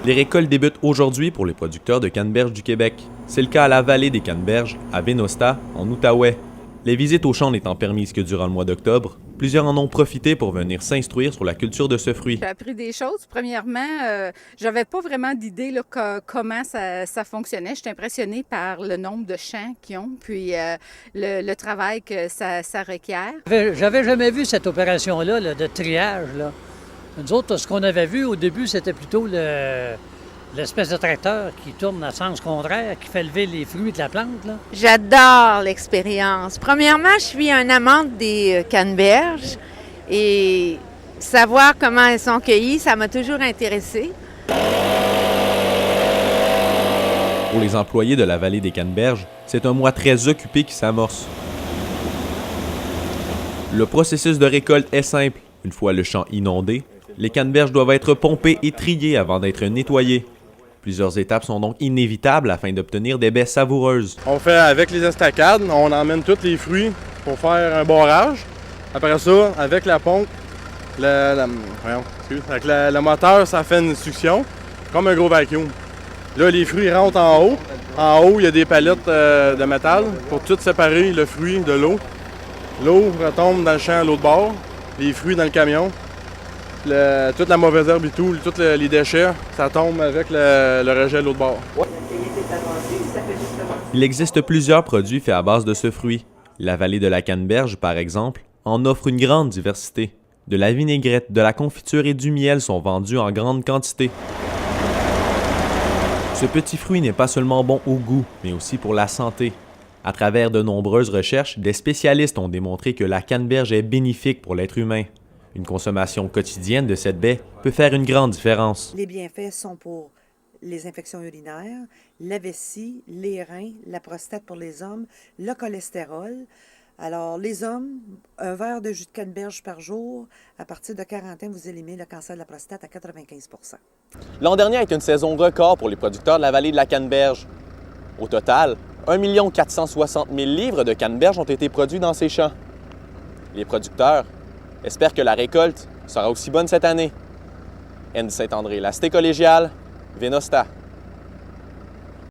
Les récoltes débutent aujourd'hui pour les producteurs de canneberge du Québec. C'est le cas à la vallée des Canneberges, à Vénosta, en Outaouais. Les visites aux champs n'étant permises que durant le mois d'octobre, plusieurs en ont profité pour venir s'instruire sur la culture de ce fruit. J'ai appris des choses. Premièrement, j'avais pas vraiment d'idée comment ça fonctionnait. J'étais impressionnée par le nombre de champs qu'ils ont, puis le travail que ça requiert. J'avais jamais vu cette opération-là là, de triage. Là. Nous autres, ce qu'on avait vu au début, c'était plutôt l'espèce de tracteur qui tourne à sens contraire, qui fait lever les fruits de la plante. Là. J'adore l'expérience. Premièrement, je suis un amante des canneberges et savoir comment elles sont cueillies, ça m'a toujours intéressée. Pour les employés de la vallée des Canneberges, c'est un mois très occupé qui s'amorce. Le processus de récolte est simple. Une fois le champ inondé, les canneberges doivent être pompées et triées avant d'être nettoyées. Plusieurs étapes sont donc inévitables afin d'obtenir des baies savoureuses. On fait avec les estacades, on emmène tous les fruits pour faire un barrage. Après ça, avec la pompe, avec le moteur, ça fait une succion, comme un gros vacuum. Là, les fruits rentrent en haut. En haut, il y a des palettes de métal pour tout séparer le fruit de l'eau. L'eau retombe dans le champ à l'autre bord, les fruits dans le camion. Toute la mauvaise herbe et tout, tous les déchets, ça tombe avec le rejet de l'autre bord. Il existe plusieurs produits faits à base de ce fruit. La vallée de la Canneberge, par exemple, en offre une grande diversité. De la vinaigrette, de la confiture et du miel sont vendus en grande quantité. Ce petit fruit n'est pas seulement bon au goût, mais aussi pour la santé. À travers de nombreuses recherches, des spécialistes ont démontré que la canneberge est bénéfique pour l'être humain. Une consommation quotidienne de cette baie peut faire une grande différence. Les bienfaits sont pour les infections urinaires, la vessie, les reins, la prostate pour les hommes, le cholestérol. Alors, les hommes, un verre de jus de canneberge par jour, à partir de 40 ans, vous éliminez le cancer de la prostate à 95 %. L'an dernier a été une saison record pour les producteurs de la vallée de la Canneberge. Au total, 1 460 000 livres de canneberge ont été produits dans ces champs. Les producteurs espèrent que la récolte sera aussi bonne cette année. Andy Saint-André, la Cité collégiale, Vénosta.